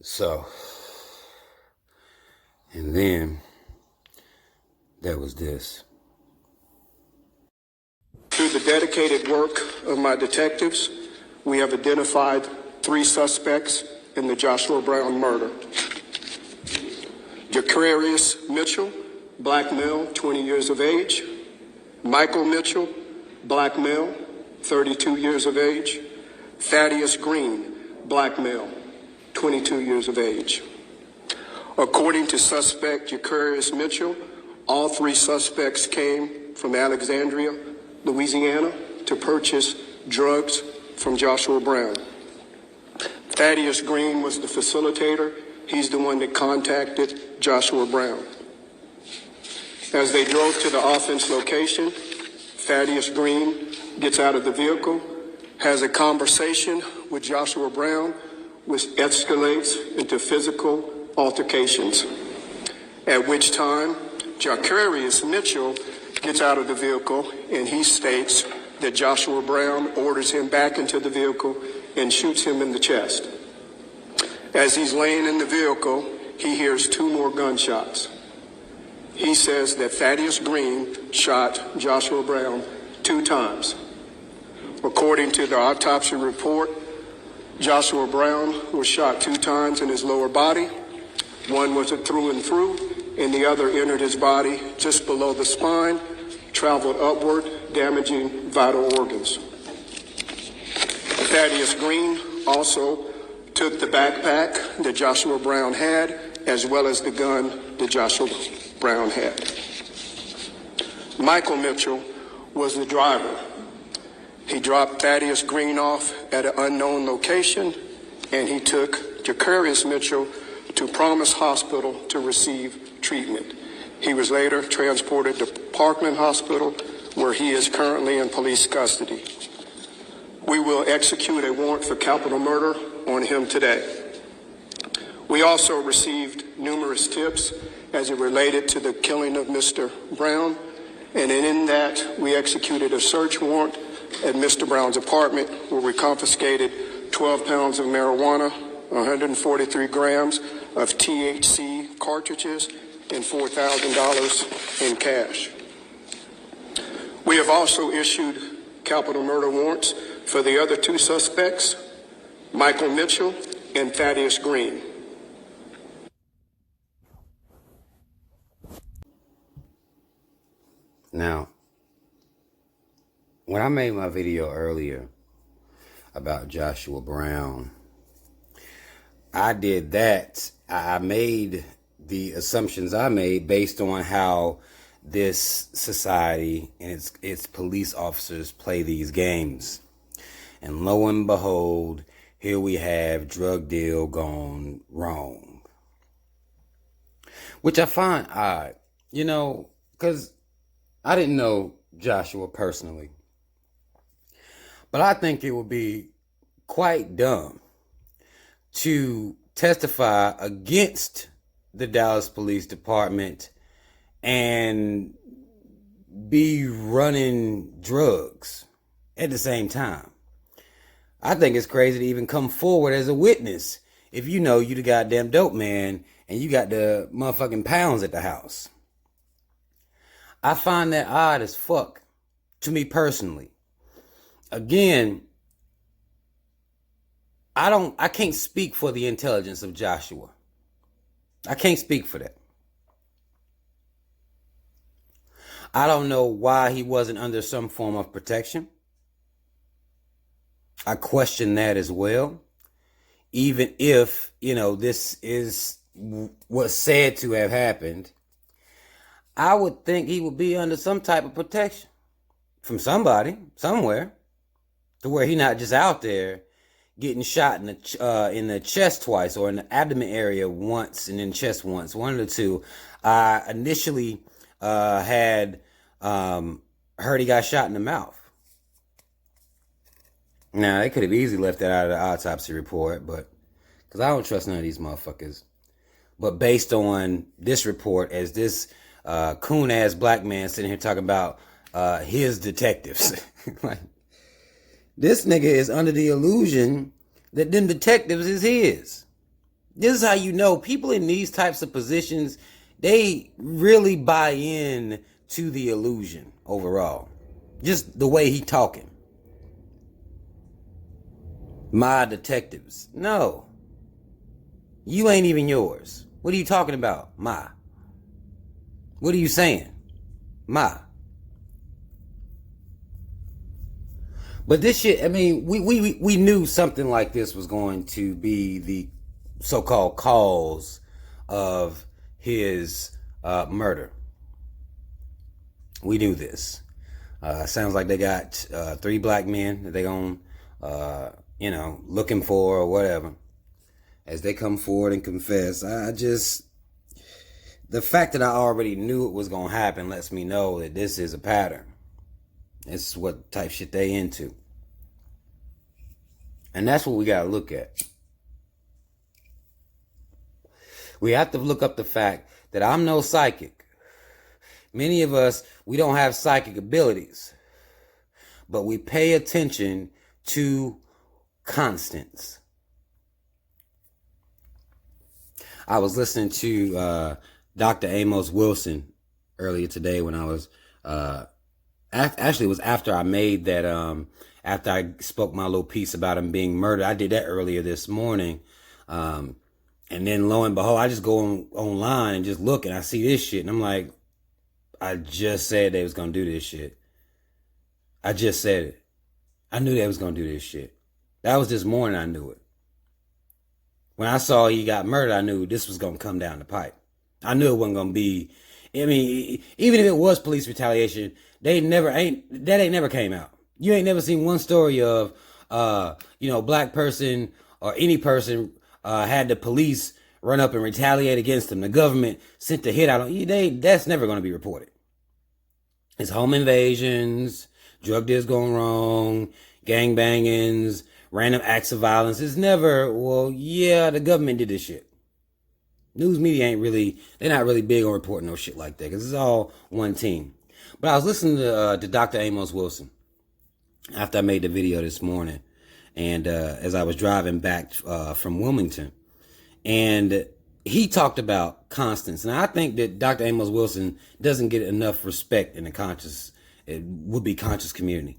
So, and then there was this. Through the dedicated work of my detectives, we have identified 3 suspects in the Joshua Brown murder. Jacarius Mitchell, black male, 20 years of age. Michael Mitchell, black male, 32 years of age. Thaddeus Green, black male, 22 years of age. According to suspect Jacarius Mitchell, all 3 suspects came from Alexandria, Louisiana, to purchase drugs from Joshua Brown. Thaddeus Green was the facilitator. He's the one that contacted Joshua Brown. As they drove to the offense location, Thaddeus Green gets out of the vehicle, has a conversation with Joshua Brown, which escalates into physical altercations, at which time Jacarius Mitchell gets out of the vehicle and he states that Joshua Brown orders him back into the vehicle and shoots him in the chest. As he's laying in the vehicle, he hears 2 more gunshots. He says that Thaddeus Green shot Joshua Brown 2 times. According to the autopsy report, Joshua Brown was shot 2 times in his lower body. One was a through and through, and the other entered his body just below the spine, traveled upward, damaging vital organs. Thaddeus Green also took the backpack that Joshua Brown had, as well as the gun that Joshua Brown had. Michael Mitchell was the driver. He dropped Thaddeus Green off at an unknown location, and he took Jacarius Mitchell to Promise Hospital to receive treatment. He was later transported to Parkland Hospital, where he is currently in police custody. We will execute a warrant for capital murder on him today. We also received numerous tips as it related to the killing of Mr. Brown, and in that we executed a search warrant at Mr. Brown's apartment, where we confiscated 12 pounds of marijuana, 143 grams of THC cartridges, and $4,000 in cash. We have also issued capital murder warrants for the other 2 suspects, Michael Mitchell and Thaddeus Green. Now, when I made my video earlier about Joshua Brown, I did that. I made the assumptions I made based on how this society and its police officers play these games. And lo and behold, here we have drug deal gone wrong. Which I find odd, because I didn't know Joshua personally. But I think it would be quite dumb to testify against the Dallas Police Department and be running drugs at the same time. I think it's crazy to even come forward as a witness if you know you the goddamn dope man and you got the motherfucking pounds at the house. I find that odd as fuck, to me personally. Again, I can't speak for the intelligence of Joshua. I can't speak for that. I don't know why he wasn't under some form of protection. I question that as well. Even if, this is what's said to have happened, I would think he would be under some type of protection from somebody, somewhere, to where he not just out there getting shot in the chest twice, or in the abdomen area once and in chest once, one of the two. I initially had heard he got shot in the mouth. Now, they could have easily left that out of the autopsy report, but because I don't trust none of these motherfuckers. But based on this report, as this coon-ass black man sitting here talking about his detectives. Like, this nigga is under the illusion that them detectives is his. This is how you know people in these types of positions, they really buy in to the illusion overall. Just the way he talking. My detectives. No. You ain't even yours. What are you talking about? My. What are you saying? My. But this shit, I mean, we knew something like this was going to be the so-called cause of his murder. We knew this. Sounds like they got 3 black men that they gonna, looking for or whatever. As they come forward and confess, the fact that I already knew it was gonna happen lets me know that this is a pattern. This is what type shit they into. And that's what we gotta look at. We have to look up the fact that I'm no psychic. Many of us, we don't have psychic abilities. But we pay attention to constants. I was listening to Dr. Amos Wilson earlier today when I was... Actually, it was after I made that, after I spoke my little piece about him being murdered. I did that earlier this morning. And then lo and behold, I just go online and just look and I see this shit. And I'm like, I just said they was going to do this shit. I just said it. I knew they was going to do this shit. That was this morning I knew it. When I saw he got murdered, I knew this was going to come down the pipe. I knew it wasn't going to be... I mean, even if it was police retaliation, that ain't never came out. You ain't never seen one story of, black person or any person had the police run up and retaliate against them. The government sent the hit out on you. That's never going to be reported. It's home invasions, drug deals going wrong, gang bangings, random acts of violence. It's never, the government did this shit. News media they're not really big on reporting no shit like that because it's all one team. But I was listening to Dr. Amos Wilson after I made the video this morning, and as I was driving back from Wilmington, and he talked about constants. And I think that Dr. Amos Wilson doesn't get enough respect in the would-be conscious community.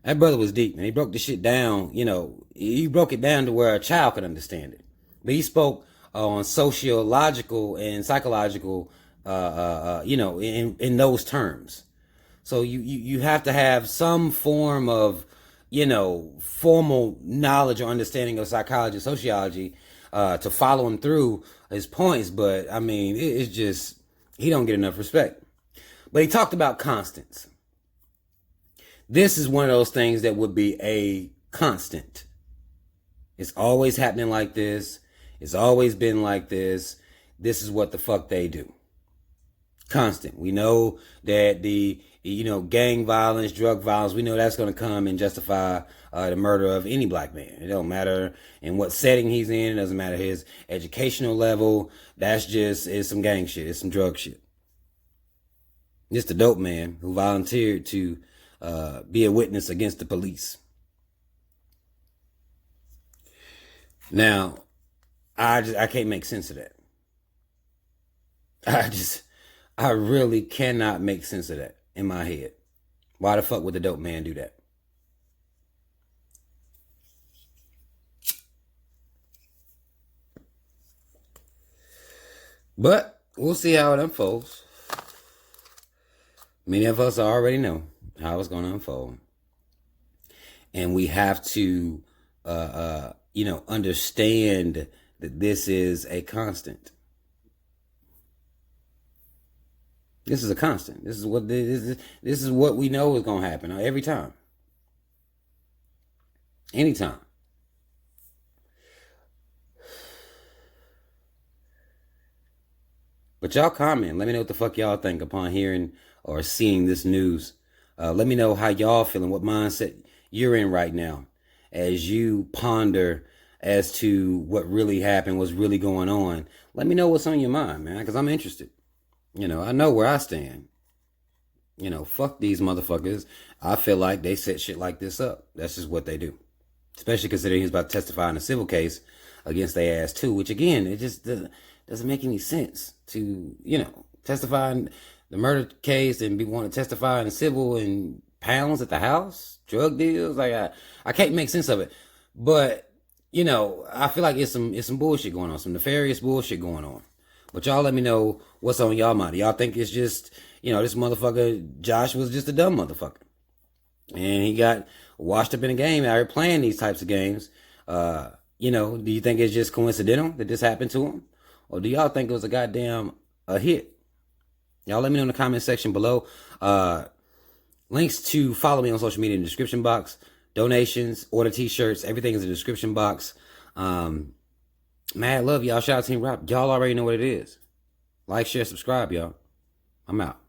That brother was deep, and he broke the shit down. He broke it down to where a child could understand it. But he spoke on sociological and psychological, in those terms. So you have to have some form of, formal knowledge or understanding of psychology, sociology, to follow him through his points. But I mean, it's just, he don't get enough respect. But he talked about constants. This is one of those things that would be a constant. It's always happening like this. It's always been like this. This is what the fuck they do. Constant. We know that the gang violence, drug violence, we know that's going to come and justify the murder of any black man. It don't matter in what setting he's in. It doesn't matter his educational level. It's some gang shit. It's some drug shit. Just a dope man who volunteered to be a witness against the police. Now, I can't make sense of that. I really cannot make sense of that in my head. Why the fuck would the dope man do that? But we'll see how it unfolds. Many of us already know how it's going to unfold. And we have to, understand that this is a constant. This is a constant. This is what we know is going to happen every time. Anytime. But y'all comment. Let me know what the fuck y'all think upon hearing or seeing this news. Let me know how y'all feeling, what mindset you're in right now as you ponder as to what really happened, what's really going on. Let me know what's on your mind, man, because I'm interested. I know where I stand. Fuck these motherfuckers. I feel like they set shit like this up. That's just what they do. Especially considering he's about to testify in a civil case against their ass too, which again, it just doesn't make any sense to, testify in the murder case and be wanting to testify in civil and pounds at the house, drug deals. Like I can't make sense of it. But, I feel like it's some bullshit going on, some nefarious bullshit going on. But y'all let me know what's on y'all mind. Y'all think it's just, this motherfucker, Josh was just a dumb motherfucker. And he got washed up in a game out here playing these types of games. Do you think it's just coincidental that this happened to him? Or do y'all think it was a hit? Y'all let me know in the comment section below. Links to follow me on social media in the description box. Donations, order t-shirts, everything is in the description box. Mad love, y'all. Shout out to Team Rap. Y'all already know what it is. Like, share, subscribe, y'all. I'm out.